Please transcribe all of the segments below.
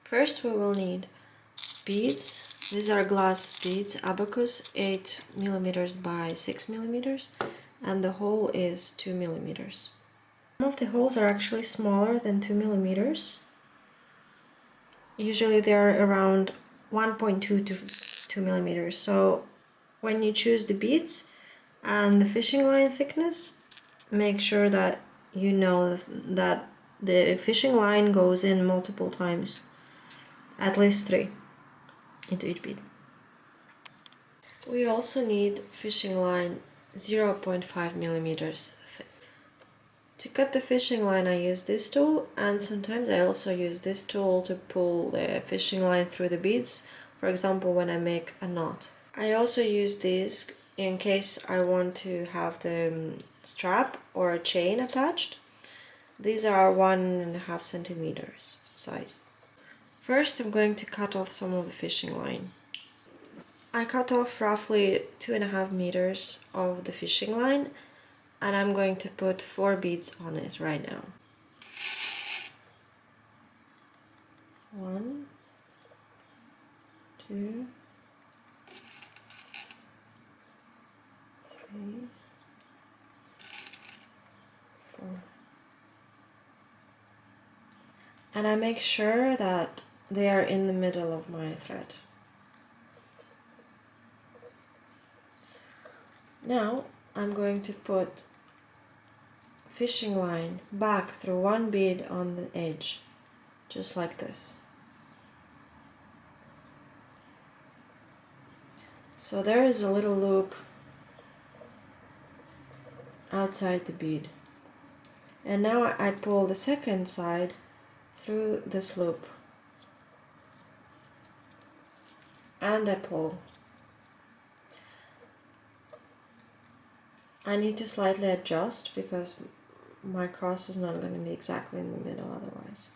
First we will need beads. These are glass beads, Abacus, 8 millimeters by 6 millimeters, and the hole is 2 millimeters. Some of the holes are actually smaller than 2 millimeters. Usually they are around 1.2 to 2 millimeters. So when you choose the beads and the fishing line thickness, make sure that you know that the fishing line goes in multiple times, at least 3 into each bead. We also need fishing line 0.5 millimeters thick. To cut the fishing line I use this tool, and sometimes I also use this tool to pull the fishing line through the beads, for example when I make a knot. I also use this in case I want to have the strap or a chain attached. These are 1.5 centimeters size. First I'm going to cut off some of the fishing line. I cut off roughly 2.5 meters of the fishing line, and I'm going to put 4 beads on it right now. 1, 2, 3, 4. And I make sure that they are in the middle of my thread. Now I'm going to put fishing line back through 1 bead on the edge, just like this. So there is a little loop outside the bead. And now I pull the second side through this loop. And I pull. I need to slightly adjust because my cross is not going to be exactly in the middle otherwise.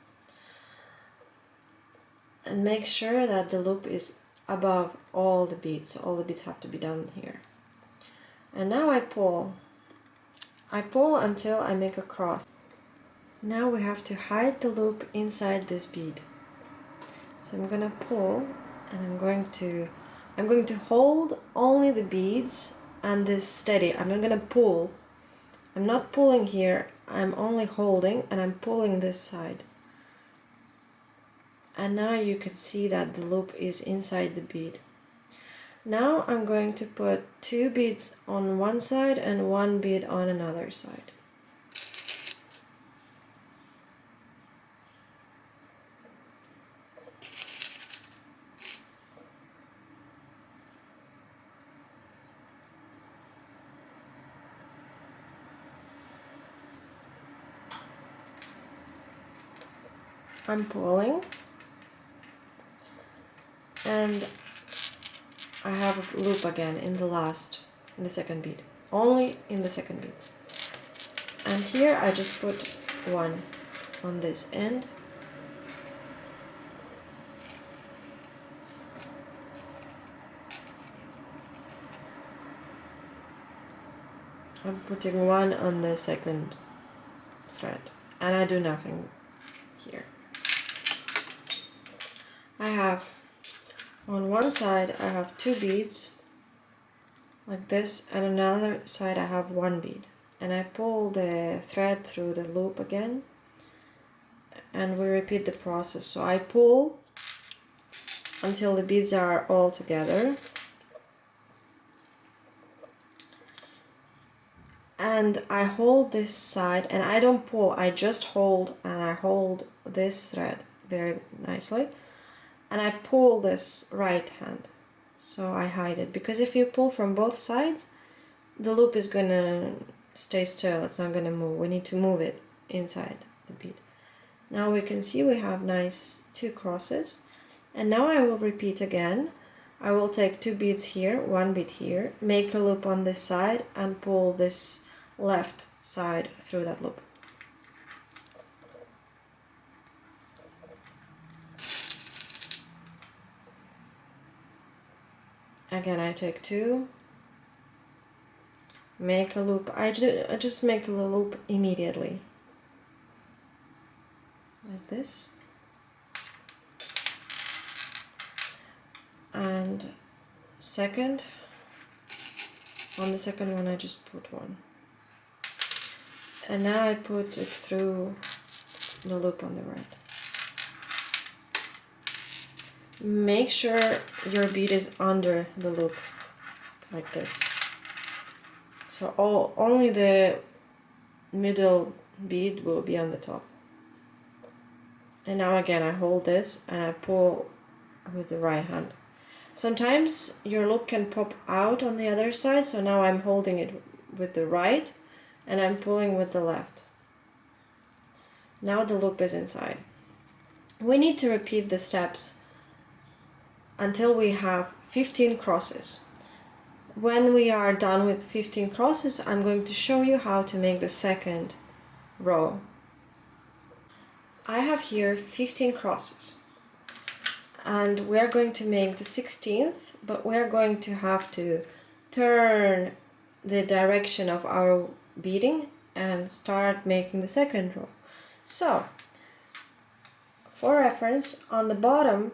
And make sure that the loop is above all the beads. So all the beads have to be done here. And now I pull. I pull until I make a cross. Now we have to hide the loop inside this bead. So I'm going to pull, and I'm going to hold only the beads and this steady. I'm not going to pull. I'm not pulling here, I'm only holding, and I'm pulling this side. And now you can see that the loop is inside the bead. Now I'm going to put 2 beads on one side and 1 bead on another side. I'm pulling, and I have a loop again in the second bead, only in the second bead. And here I just put 1 on this end. I'm putting 1 on the second thread, and I do nothing here. I have on one side I have 2 beads like this, and another side I have 1 bead, and I pull the thread through the loop again, and we repeat the process. So I pull until the beads are all together, and I hold this side, and I don't pull, I just hold, and I hold this thread very nicely, and I pull this right hand, so I hide it, because if you pull from both sides, the loop is gonna stay still, it's not gonna move. We need to move it inside the bead. Now we can see we have nice 2 crosses, and now I will repeat again. I will take 2 beads here, 1 bead here, make a loop on this side, and pull this left side through that loop. Again, I take 2, make a loop. I just make a loop immediately, like this. and second. On the second one I just put one. And now I put it through the loop on the right. Make sure your bead is under the loop, like this. So only the middle bead will be on the top. And now again I hold this and I pull with the right hand. Sometimes your loop can pop out on the other side, so now I'm holding it with the right and I'm pulling with the left. Now the loop is inside. We need to repeat the steps until we have 15 crosses. When we are done with 15 crosses, I'm going to show you how to make the second row. I have here 15 crosses and we're going to make the 16th, but we're going to have to turn the direction of our beading and start making the second row. So, for reference, on the bottom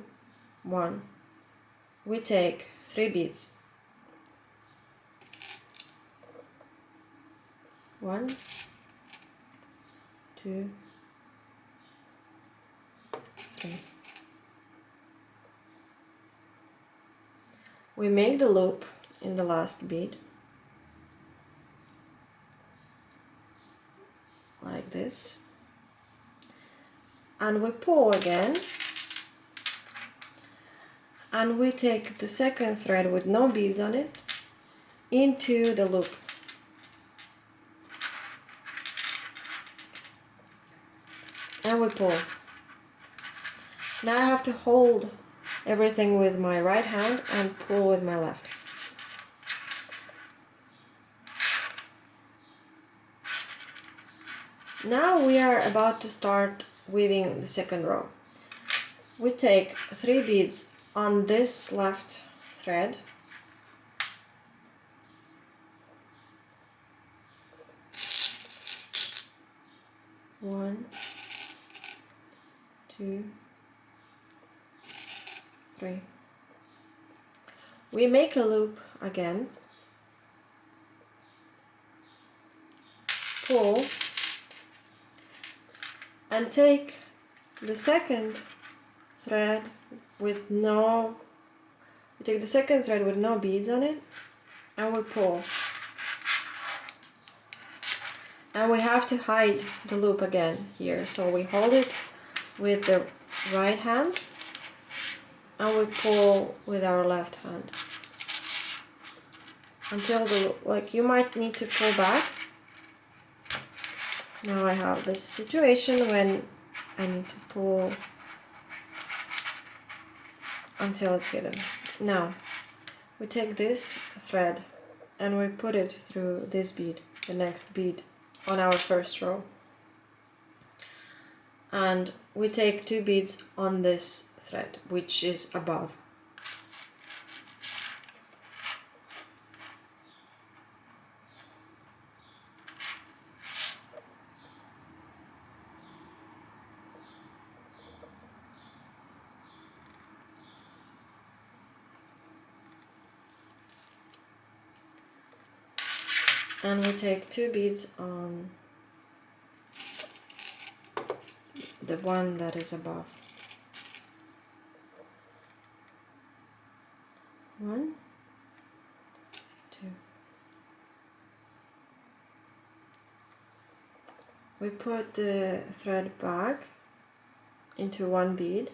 one, we take 3 beads. 1, 2, 3. We make the loop in the last bead, like this, and we pull again, and we take the second thread with no beads on it into the loop. And we pull. Now I have to hold everything with my right hand and pull with my left. Now we are about to start weaving the second row. We take 3 beads on this left thread, one, 2, 3. We make a loop again, pull, and take the second thread with no beads on it, and we pull. And we have to hide the loop again here, so we hold it with the right hand and we pull with our left hand until you might need to pull back. Now I have this situation when I need to pull until it's hidden. Now we take this thread and we put it through this bead, the next bead on our first row, and we take 2 beads on this thread which is above. And we take 2 beads on the one that is above. 1, 2. We put the thread back into 1 bead,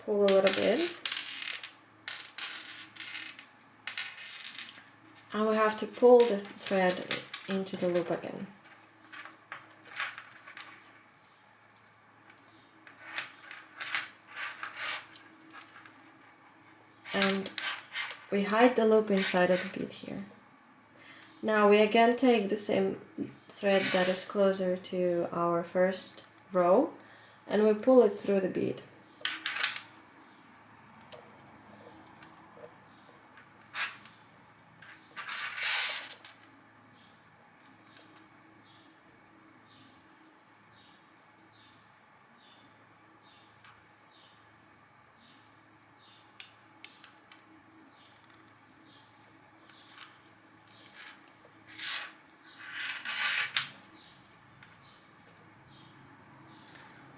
pull a little bit, and we have to pull this thread into the loop again. And we hide the loop inside of the bead here. Now we again take the same thread that is closer to our first row and we pull it through the bead.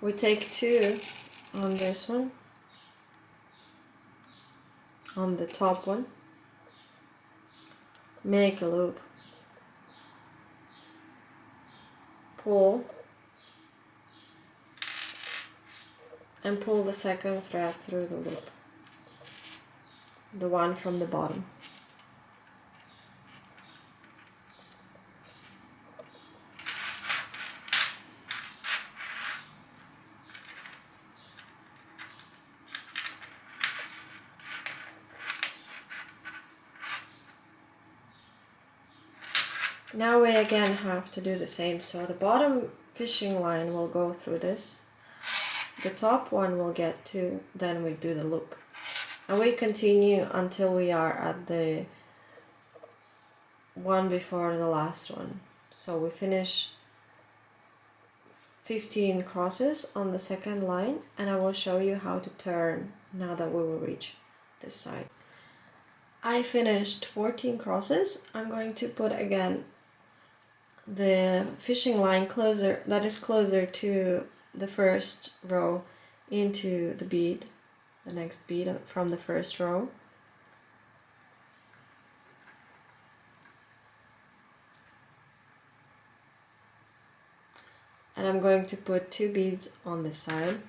We take 2 on this one, on the top one, make a loop, pull, and pull the second thread through the loop, the one from the bottom. Now we again have to do the same, so the bottom fishing line will go through this, the top one will get to, then we do the loop. And we continue until we are at the one before the last one. So we finish 15 crosses on the second line, and I will show you how to turn now that we will reach this side. I finished 14 crosses. I'm going to put again the fishing line closer, that is closer to the first row, into the bead, the next bead from the first row. And I'm going to put 2 beads on this side.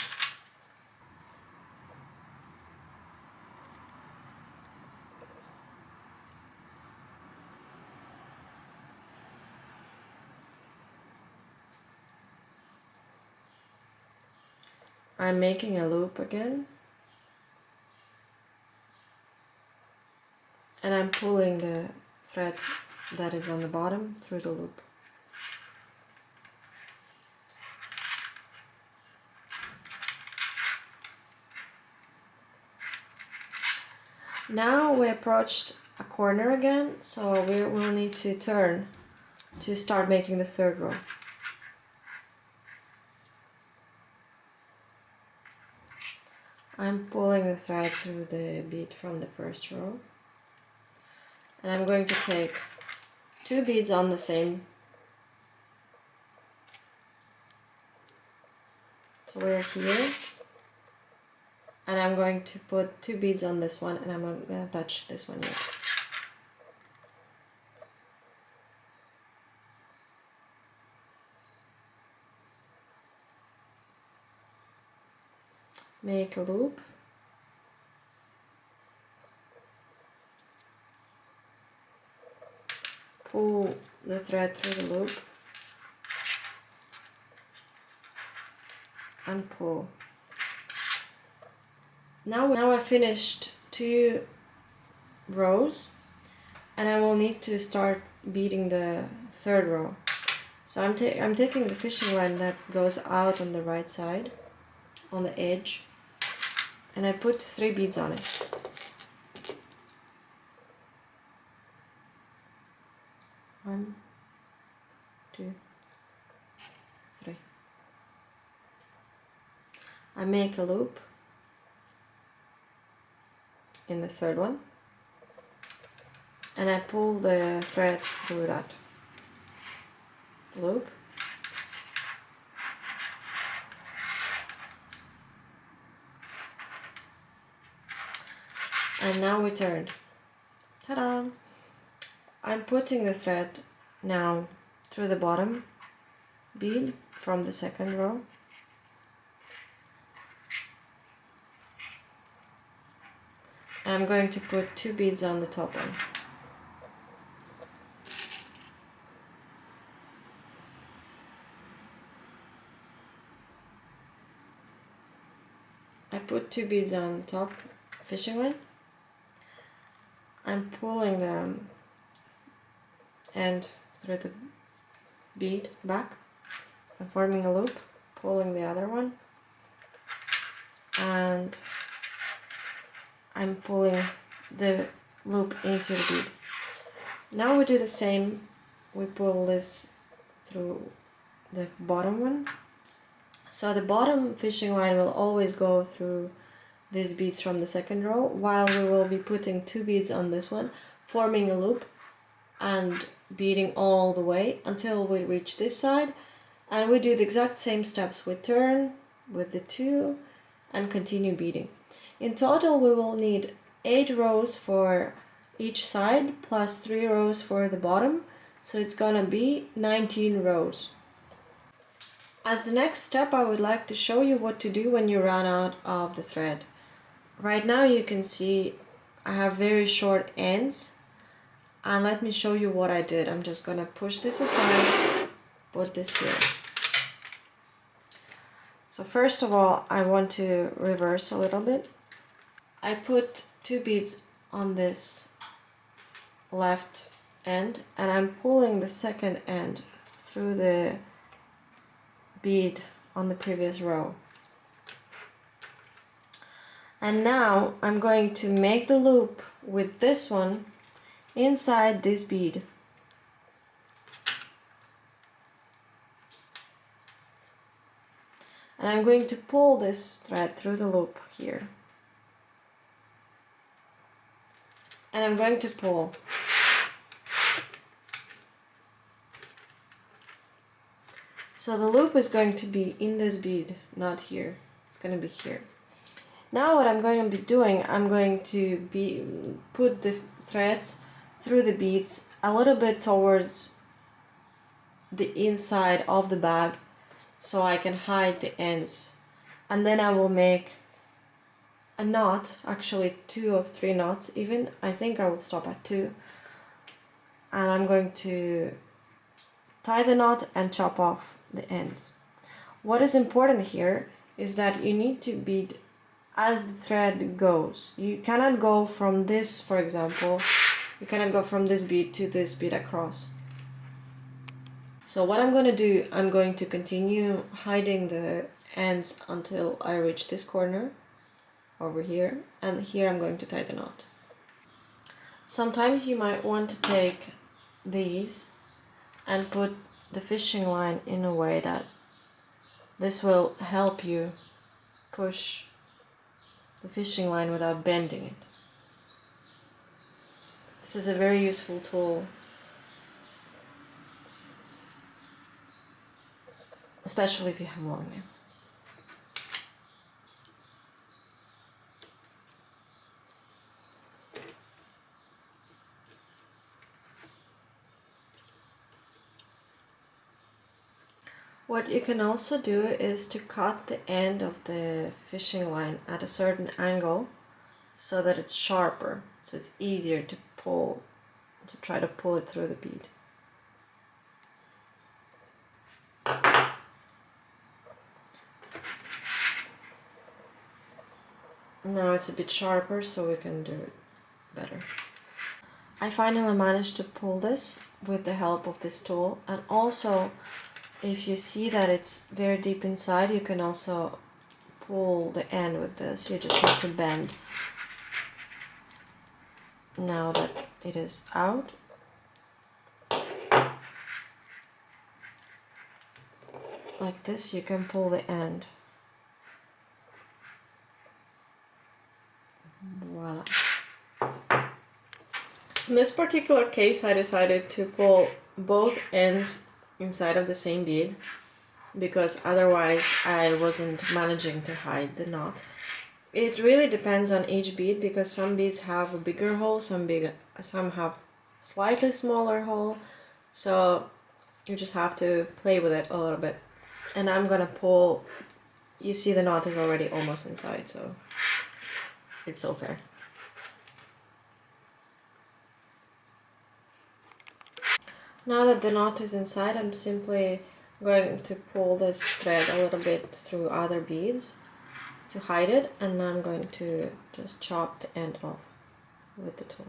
I'm making a loop again, and I'm pulling the thread that is on the bottom through the loop. Now we approached a corner again, so we will need to turn to start making the third row. I'm pulling the thread through the bead from the first row, and I'm going to take 2 beads on the same. So we're here, and I'm going to put 2 beads on this one, and I'm not going to touch this one yet. Make a loop, pull the thread through the loop, and pull. Now I finished 2 rows, and I will need to start beading the third row. So I'm taking the fishing line that goes out on the right side, on the edge, and I put 3 beads on it. One, 2, 3. I make a loop in the third one, and I pull the thread through that loop, and now we turned. Ta-da! I'm putting the thread now through the bottom bead from the second row, and I'm going to put 2 beads on the top one. I put 2 beads on the top fishing line. I'm pulling the end through the bead back and forming a loop, pulling the other one, and I'm pulling the loop into the bead. Now we do the same. We pull this through the bottom one. So the bottom fishing line will always go through these beads from the second row, while we will be putting 2 beads on this one, forming a loop and beading all the way until we reach this side. And we do the exact same steps. We turn, with the 2 and continue beading. In total we will need 8 rows for each side plus 3 rows for the bottom, so it's gonna be 19 rows. As the next step, I would like to show you what to do when you run out of the thread. Right now you can see I have very short ends, and let me show you what I did. I'm just gonna push this aside, put this here. So first of all, I want to reverse a little bit. I put 2 beads on this left end, and I'm pulling the second end through the bead on the previous row. And now I'm going to make the loop with this one inside this bead. And I'm going to pull this thread through the loop here. And I'm going to pull. So the loop is going to be in this bead, not here. It's going to be here. Now what I'm going to be doing, I'm going to put the threads through the beads a little bit towards the inside of the bag so I can hide the ends. And then I will make a knot, actually 2 or 3 knots even. I think I will stop at 2. And I'm going to tie the knot and chop off the ends. What is important here is that you need to bead as the thread goes. You cannot go from this, for example, you cannot go from this bead to this bead across. So what I'm going to do, I'm going to continue hiding the ends until I reach this corner over here, and here I'm going to tie the knot. Sometimes you might want to take these and put the fishing line in a way that this will help you push the fishing line without bending it. This is a very useful tool, especially if you have long nails. What you can also do is to cut the end of the fishing line at a certain angle so that it's sharper, so it's easier to try to pull it through the bead. Now it's a bit sharper, so we can do it better. I finally managed to pull this with the help of this tool, and also if you see that it's very deep inside, you can also pull the end with this. You just have to bend. Now that it is out, like this, you can pull the end. Voila. In this particular case, I decided to pull both ends inside of the same bead because otherwise I wasn't managing to hide the knot. It really depends on each bead because some beads have a bigger hole, some have slightly smaller hole, so you just have to play with it a little bit. And I'm gonna pull, you see the knot is already almost inside, so it's okay. Now that the knot is inside, I'm simply going to pull this thread a little bit through other beads to hide it, and now I'm going to just chop the end off with the tool.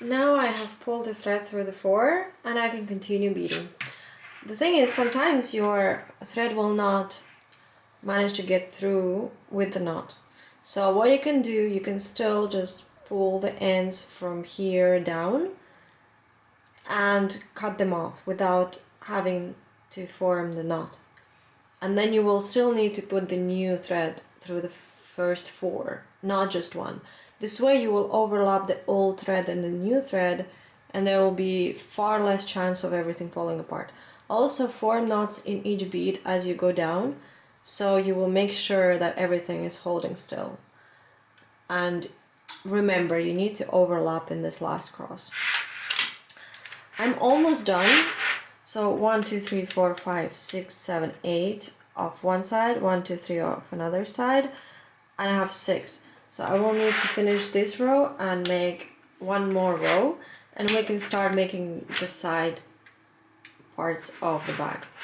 Now I have pulled the thread through the 4 and I can continue beading. The thing is, sometimes your thread will not manage to get through with the knot. So what you can do, you can still just pull the ends from here down and cut them off without having to form the knot. And then you will still need to put the new thread through the first 4, not just one. This way you will overlap the old thread and the new thread, and there will be far less chance of everything falling apart. Also, form knots in each bead as you go down, so you will make sure that everything is holding still. And remember, you need to overlap in this last cross. I'm almost done. So 1, 2, 3, 4, 5, 6, 7, 8 off one side, 1, 2, 3 off another side, and I have 6. So I will need to finish this row and make one more row, and we can start making the side parts of the bag.